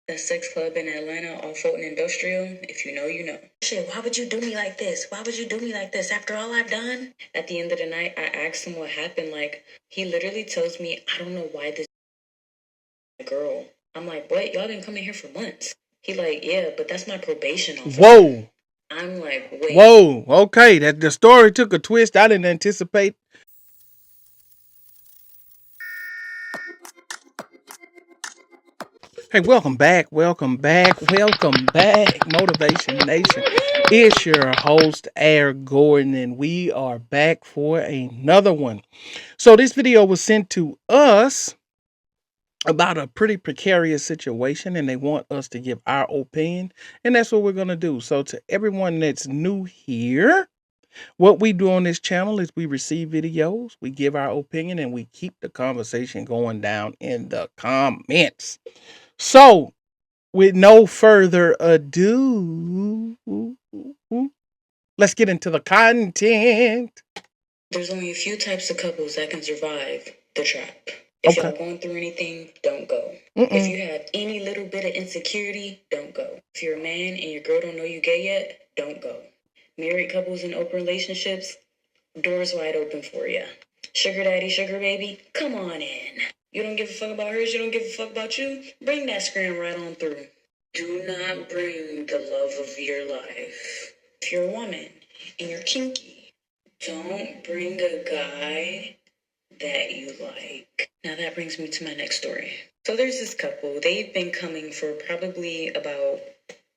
That sex club in Atlanta off Fulton Industrial. If you know, you know. Shit, why would you do me like this? Why would you do me like this after all I've done? At the end of the night, I asked him what happened. Like, he literally tells me, I don't know why this girl. I'm like, what? Y'all been coming here for months. He like, yeah, but that's my probation officer. Whoa. I'm like, wait. Whoa. Okay, that the story took a twist I didn't anticipate. Hey, welcome back, Motivation Nation. It's your host, Air Gordon, and we are back for another one. So this video was sent to us about a pretty precarious situation, and they want us to give our opinion, and that's what we're going to do. So to everyone that's new here, what we do on this channel is we receive videos, we give our opinion, and we keep the conversation going down in the comments. So with no further ado, let's get into the content. There's only a few types of couples that can survive the trap. If y'all going through anything, don't go. If you have any little bit of insecurity, don't go. If you're a man and your girl don't know you gay yet, don't go. Married couples in open relationships, doors wide open for you. Sugar daddy, sugar baby, come on in. You don't give a fuck about her, she don't give a fuck about you, bring that scram right on through. Do not bring the love of your life. If you're a woman and you're kinky, don't bring a guy that you like. Now that brings me to my next story. So there's this couple. They've been coming for probably about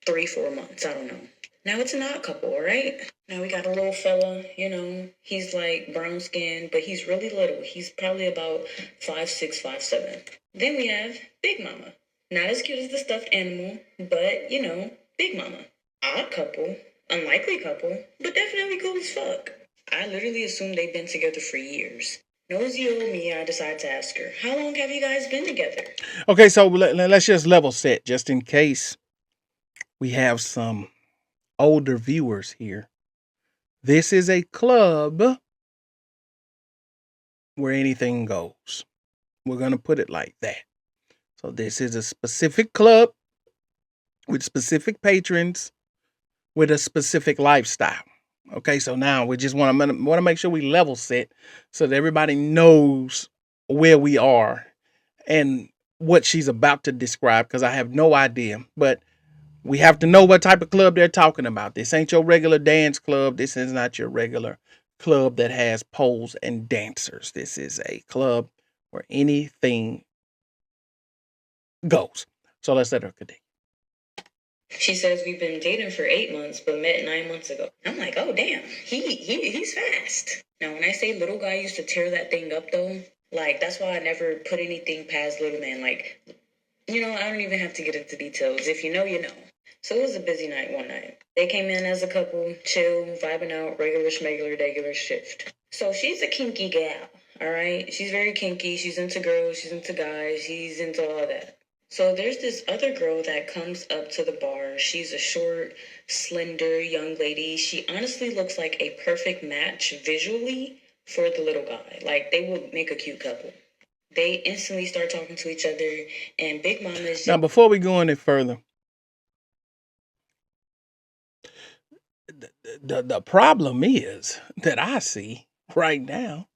3-4 months. I don't know. Now it's an odd couple, right? Now we got a little fella, he's like brown skinned, but he's really little. He's probably about 5'6", 5'7". Then we have Big Mama. Not as cute as the stuffed animal, but, Big Mama. Odd couple, unlikely couple, but definitely cool as fuck. I literally assumed they've been together for years. Nosy old me, I decided to ask her, how long have you guys been together? Okay, so let's just level set, just in case we have some older viewers here. This is a club where anything goes. We're going to put it like that. So this is a specific club with specific patrons with a specific lifestyle. Okay, so now we just want to make sure we level set so that everybody knows where we are and what she's about to describe, because I have no idea. But we have to know what type of club they're talking about. This ain't your regular dance club. This is not your regular club that has poles and dancers. This is a club where anything goes. So let's let her continue. She says we've been dating for 8 months, but met 9 months ago. I'm like, oh damn, he's fast. Now when I say little guy used to tear that thing up though, like that's why I never put anything past little man. Like, I don't even have to get into details. If you know, you know. So it was a busy night one night. They came in as a couple, chill, vibing out, regular shift. So she's a kinky gal, all right? She's very kinky. She's into girls. She's into guys. She's into all that. So there's this other girl that comes up to the bar. She's a short, slender young lady. She honestly looks like a perfect match visually for the little guy. Like, they would make a cute couple. They instantly start talking to each other, and Big Mama is... Now, before we go any further, the problem is that I see right now,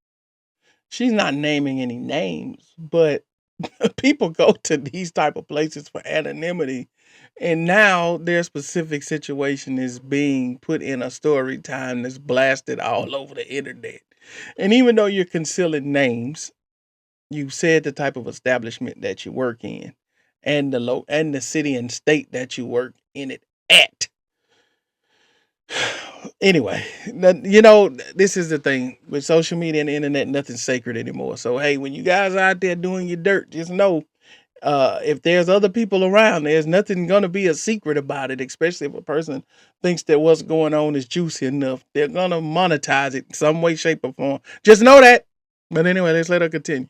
she's not naming any names, but people go to these type of places for anonymity, and now their specific situation is being put in a story time that's blasted all over the internet. And even though you're concealing names, you said the type of establishment that you work in and the city and state that you work in it at. Anyway, this is the thing with social media and the internet, nothing's sacred anymore. So, hey, when you guys are out there doing your dirt, just know if there's other people around, there's nothing going to be a secret about it, especially if a person thinks that what's going on is juicy enough. They're going to monetize it in some way, shape, or form. Just know that. But anyway, let's let her continue.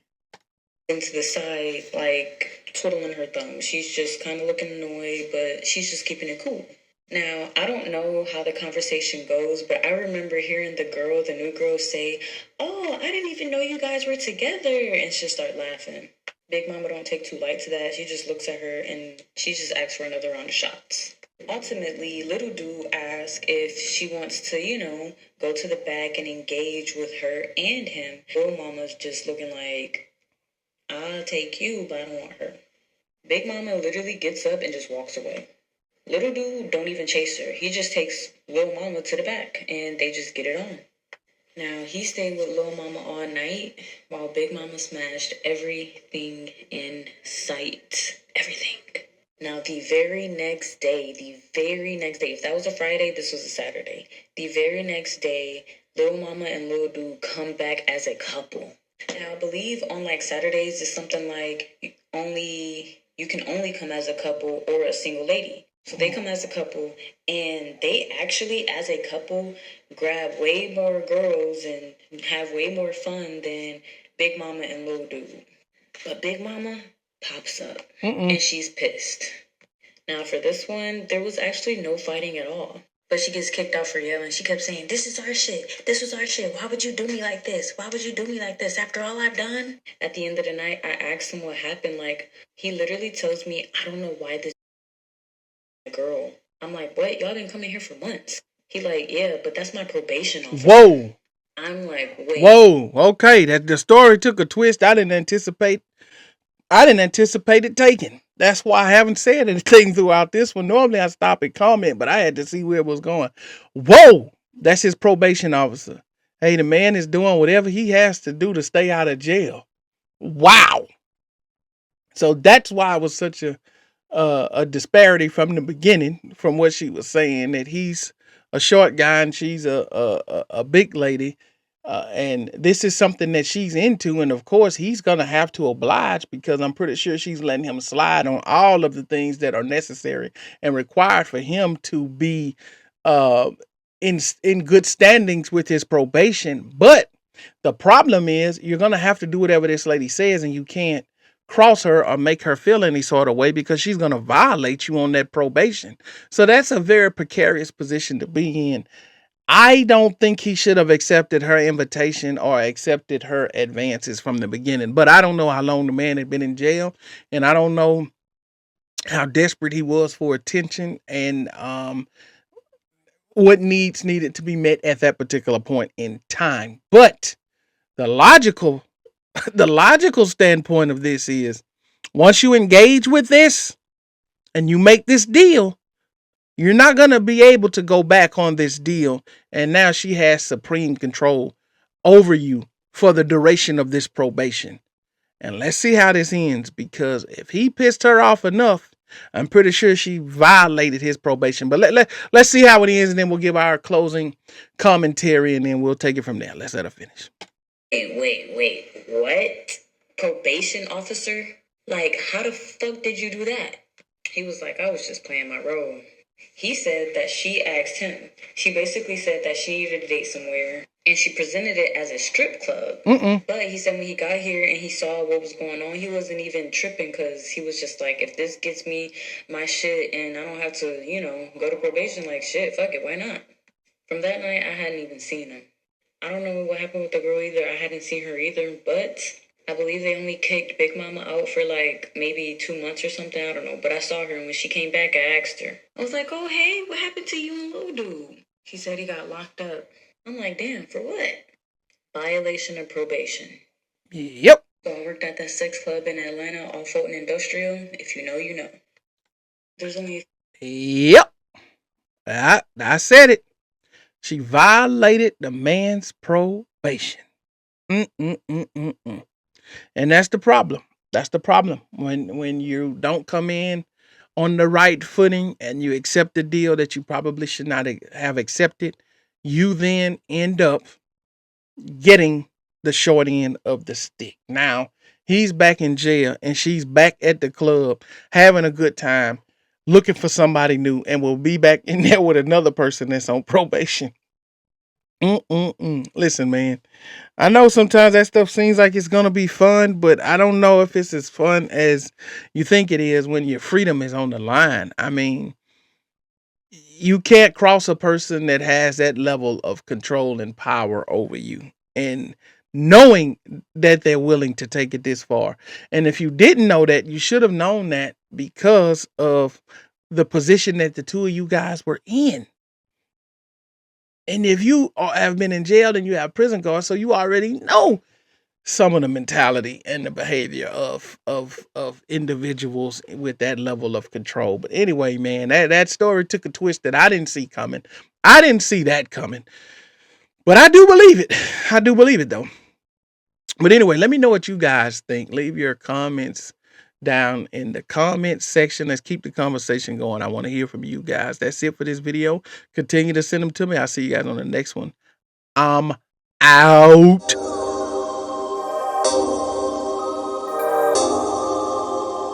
Into the side, like twiddling her thumb. She's just kind of looking annoyed, but she's just keeping it cool. Now, I don't know how the conversation goes, but I remember hearing the new girl say, oh, I didn't even know you guys were together, and she'll start laughing. Big Mama don't take too light to that. She just looks at her and she just asks for another round of shots. Ultimately, Little Dude asks if she wants to, go to the back and engage with her and him. Little Mama's just looking like, I'll take you, but I don't want her. Big Mama literally gets up and just walks away. Little Dude don't even chase her. He just takes Little Mama to the back and they just get it on. Now, he stayed with Little Mama all night while Big Mama smashed everything in sight. Everything. Now, the very next day, if that was a Friday, this was a Saturday. The very next day, Little Mama and Little Dude come back as a couple. Now, I believe on like Saturdays, it's something like you can only come as a couple or a single lady. So they come as a couple, and they actually, as a couple, grab way more girls and have way more fun than Big Mama and Little Dude. But Big Mama pops up, and she's pissed. Now, for this one, there was actually no fighting at all. But she gets kicked out for yelling. She kept saying, this is our shit. This was our shit. Why would you do me like this? Why would you do me like this after all I've done? At the end of the night, I asked him what happened. Like, he literally tells me, I don't know why this girl. I'm like, what? Y'all been coming here for months. He like, yeah, but that's my probation officer. Whoa. I'm like, wait. Whoa. Okay. That the story took a twist I didn't anticipate it taking. That's why I haven't said anything throughout this one. Normally I stop and comment, but I had to see where it was going. Whoa. That's his probation officer. Hey, the man is doing whatever he has to do to stay out of jail. Wow. So that's why it was such a disparity from the beginning, from what she was saying, that he's a short guy and she's a big lady. And this is something that she's into. And of course, he's going to have to oblige, because I'm pretty sure she's letting him slide on all of the things that are necessary and required for him to be in good standings with his probation. But the problem is, you're going to have to do whatever this lady says, and you can't cross her or make her feel any sort of way, because she's going to violate you on that probation. So that's a very precarious position to be in. I don't think he should have accepted her invitation or accepted her advances from the beginning. But I don't know how long the man had been in jail, and I don't know how desperate he was for attention, and what needs needed to be met at that particular point in time. But the logical standpoint of this is, once you engage with this and you make this deal, you're not going to be able to go back on this deal. And now she has supreme control over you for the duration of this probation. And let's see how this ends, because if he pissed her off enough, I'm pretty sure she violated his probation. But let's see how it ends, and then we'll give our closing commentary, and then we'll take it from there. Let's let her finish. Wait. What? Probation officer? Like, how the fuck did you do that? He was like, I was just playing my role. He said that she asked him. She basically said that she needed a date somewhere, and she presented it as a strip club. But he said when he got here and he saw what was going on, he wasn't even tripping, because he was just like, if this gets me my shit and I don't have to, go to probation, like, shit, fuck it, why not? From that night, I hadn't even seen him. I don't know what happened with the girl either. I hadn't seen her either, but I believe they only kicked Big Mama out for like maybe 2 months or something. I don't know. But I saw her, and when she came back, I asked her. I was like, oh, hey, what happened to you and Lil Dude? She said he got locked up. I'm like, damn, for what? Violation of probation. Yep. So I worked at that sex club in Atlanta on Fulton Industrial. If you know, you know. There's only... Yep. I said it. She violated the man's probation. And that's the problem. That's the problem. When you don't come in on the right footing and you accept a deal that you probably should not have accepted, you then end up getting the short end of the stick. Now, he's back in jail and she's back at the club having a good time, looking for somebody new, and will be back in there with another person that's on probation. Listen, man, I know sometimes that stuff seems like it's going to be fun, but I don't know if it's as fun as you think it is when your freedom is on the line. I mean, you can't cross a person that has that level of control and power over you. And knowing that they're willing to take it this far. And if you didn't know that, you should have known that because of the position that the two of you guys were in. And if you have been in jail and you have prison guards, so you already know some of the mentality and the behavior of individuals with that level of control. But anyway, man, that story took a twist that I didn't see coming. I didn't see that coming. But I do believe it. I do believe it though. But anyway, let me know what you guys think. Leave your comments down in the comments section. Let's keep the conversation going. I want to hear from you guys. That's it for this video. Continue to send them to me. I'll see you guys on the next one. I'm out.